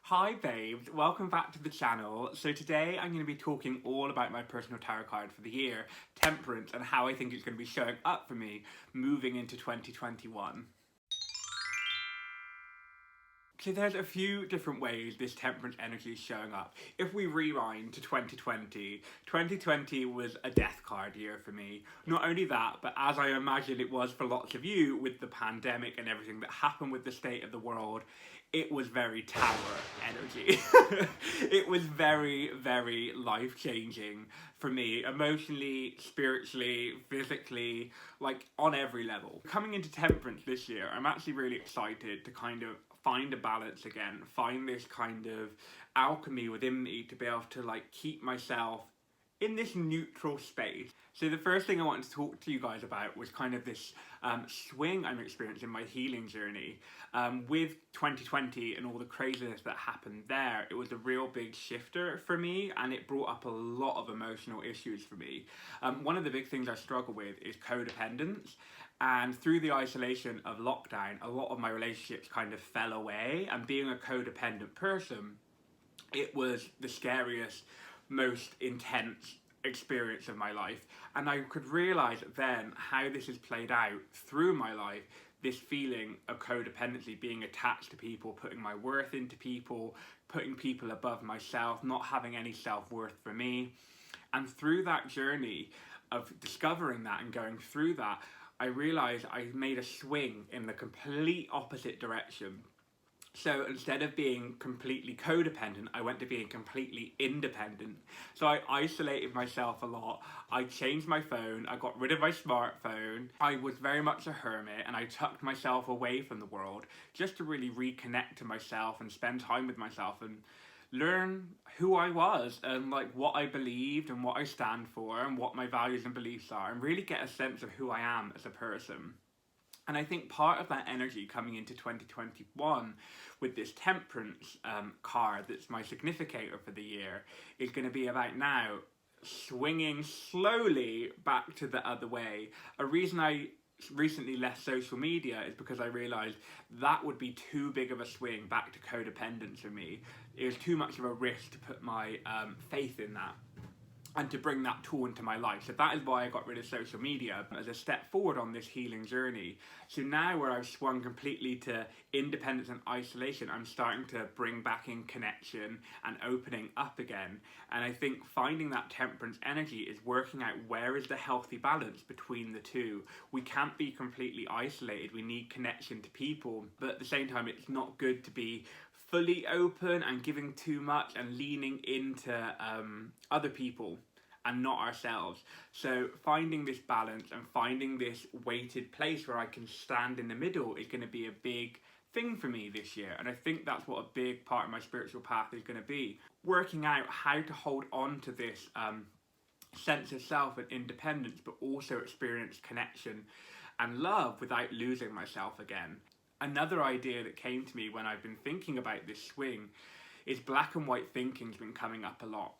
Hi babes, welcome back to the channel. So today I'm going to be talking all about my personal tarot card for the year, Temperance, and how I think it's going to be showing up for me moving into 2021. So there's a few different ways this temperance energy is showing up. If we rewind to 2020, 2020 was a death card year for me. Not only that, but as I imagine it was for lots of you with the pandemic and everything that happened with the state of the world, it was very tower energy. It was very, very life-changing for me, emotionally, spiritually, physically, like on every level. Coming into Temperance this year, I'm actually really excited to kind of find a balance again, find this kind of alchemy within me to be able to like keep myself in this neutral space. So the first thing I wanted to talk to you guys about was kind of this swing I'm experiencing in my healing journey. With 2020 and all the craziness that happened there, it was a real big shifter for me and it brought up a lot of emotional issues for me. One of the big things I struggle with is codependence. And through the isolation of lockdown, a lot of my relationships kind of fell away. And being a codependent person, it was the scariest, most intense experience of my life. And I could realize then how this has played out through my life, this feeling of codependency, being attached to people, putting my worth into people, putting people above myself, not having any self-worth for me. And through that journey of discovering that and going through that, I realized I made a swing in the complete opposite direction. So instead of being completely codependent, I went to being completely independent. So I isolated myself a lot. I changed my phone. I got rid of my smartphone. I was very much a hermit and I tucked myself away from the world just to really reconnect to myself and spend time with myself and learn who I was and like what I believed and what I stand for and what my values and beliefs are, and really get a sense of who I am as a person. And I think part of that energy coming into 2021 with this Temperance card that's my significator for the year is going to be about now swinging slowly back to the other way. A reason I recently left social media is because I realised that would be too big of a swing back to codependence for me. It was too much of a risk to put my faith in that and to bring that tool into my life. So that is why I got rid of social media as a step forward on this healing journey. So now where I've swung completely to independence and isolation, I'm starting to bring back in connection and opening up again. And I think finding that temperance energy is working out where is the healthy balance between the two. We can't be completely isolated. We need connection to people, but at the same time, it's not good to be fully open and giving too much and leaning into other people and not ourselves. So finding this balance and finding this weighted place where I can stand in the middle is going to be a big thing for me this year. And I think that's what a big part of my spiritual path is going to be. Working out how to hold on to this sense of self and independence, but also experience connection and love without losing myself again. Another idea that came to me when I've been thinking about this swing is black and white thinking's been coming up a lot,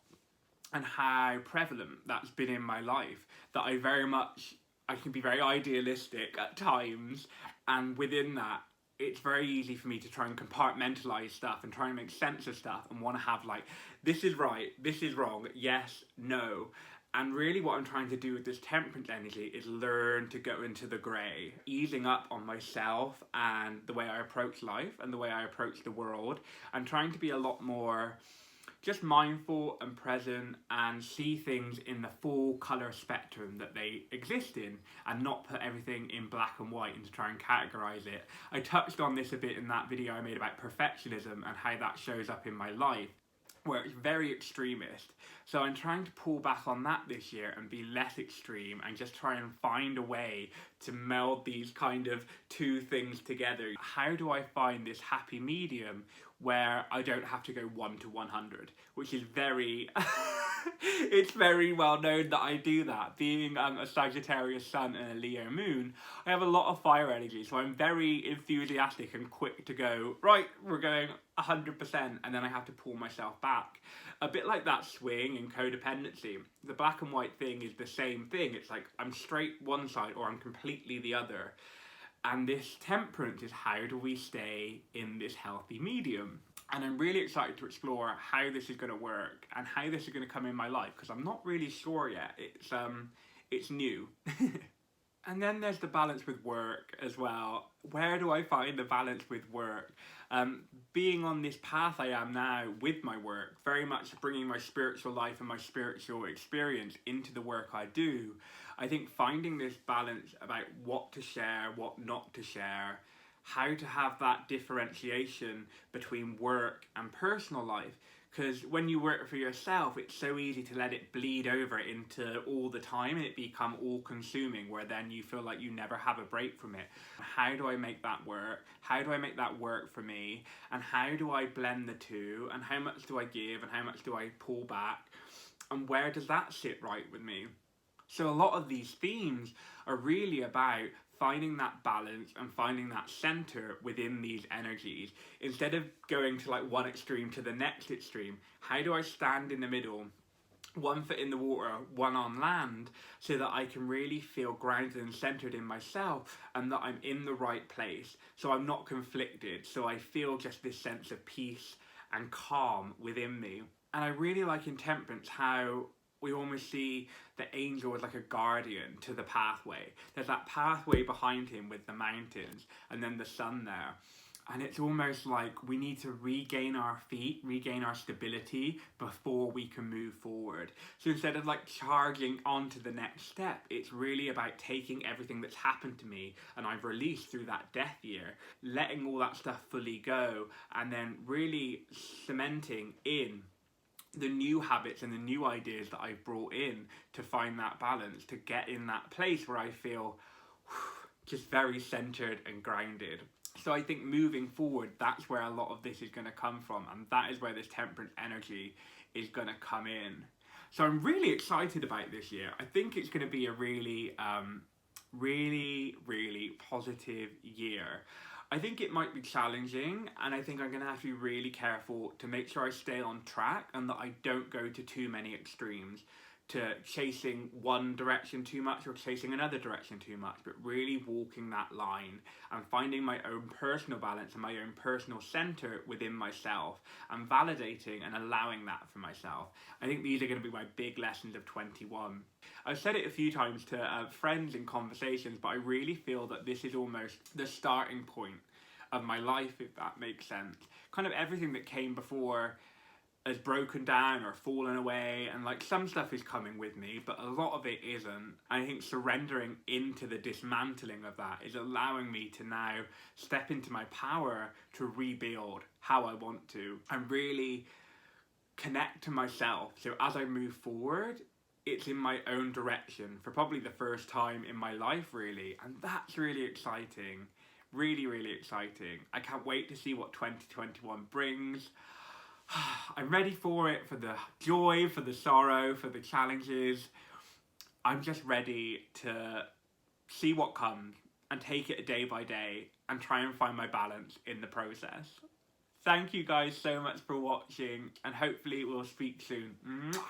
and how prevalent that's been in my life, that I can be very idealistic at times, and within that it's very easy for me to try and compartmentalize stuff and try and make sense of stuff and want to have like, this is right, this is wrong, yes, no. And really what I'm trying to do with this temperance energy is learn to go into the grey, easing up on myself and the way I approach life and the way I approach the world. I'm trying to be a lot more just mindful and present and see things in the full colour spectrum that they exist in, and not put everything in black and white and to try and categorise it. I touched on this a bit in that video I made about perfectionism and how that shows up in my life, where it's very extremist. So I'm trying to pull back on that this year and be less extreme and just try and find a way to meld these kind of two things together. How do I find this happy medium where I don't have to go 1 to 100, which is very, it's very well known that I do that. Being a Sagittarius sun and a Leo moon, I have a lot of fire energy, so I'm very enthusiastic and quick to go, right, we're going 100%, and then I have to pull myself back. A bit like that swing in codependency. The black and white thing is the same thing. It's like I'm straight one side or I'm completely the other. And this temperance is how do we stay in this healthy medium? And I'm really excited to explore how this is going to work and how this is going to come in my life, because I'm not really sure yet. It's new. And then there's the balance with work as well. Where do I find the balance with work? Being on this path I am now with my work, very much bringing my spiritual life and my spiritual experience into the work I do, I think finding this balance about what to share, what not to share, how to have that differentiation between work and personal life. Because when you work for yourself, it's so easy to let it bleed over into all the time and it become all consuming, where then you feel like you never have a break from it. How do I make that work? How do I make that work for me? And how do I blend the two? And how much do I give and how much do I pull back? And where does that sit right with me? So a lot of these themes are really about finding that balance and finding that center within these energies. Instead of going to like one extreme to the next extreme, how do I stand in the middle, one foot in the water, one on land, so that I can really feel grounded and centered in myself and that I'm in the right place, so I'm not conflicted, so I feel just this sense of peace and calm within me. And I really like in Temperance how we almost see the angel as like a guardian to the pathway. There's that pathway behind him with the mountains and then the sun there. And it's almost like we need to regain our feet, regain our stability before we can move forward. So instead of like charging on to the next step, it's really about taking everything that's happened to me and I've released through that death year, letting all that stuff fully go, and then really cementing in the new habits and the new ideas that I've brought in to find that balance, to get in that place where I feel just very centered and grounded. So I think moving forward, that's where a lot of this is going to come from, and that is where this temperance energy is going to come in. So I'm really excited about this year. I think it's going to be a really, really positive year. I think it might be challenging, and I think I'm going to have to be really careful to make sure I stay on track and that I don't go to too many extremes, to chasing one direction too much or chasing another direction too much, but really walking that line and finding my own personal balance and my own personal center within myself and validating and allowing that for myself. I think these are going to be my big lessons of 21. I've said it a few times to friends in conversations, but I really feel that this is almost the starting point of my life, if that makes sense. Kind of everything that came before has broken down or fallen away, and like some stuff is coming with me, but a lot of it isn't. I think surrendering into the dismantling of that is allowing me to now step into my power to rebuild how I want to and really connect to myself. So as I move forward, it's in my own direction for probably the first time in my life, really, and that's really exciting. Really exciting. I can't wait to see what 2021 brings. I'm ready for it, for the joy, for the sorrow, for the challenges. I'm just ready to see what comes and take it day by day and try and find my balance in the process. Thank you guys so much for watching, and hopefully we'll speak soon. Mwah.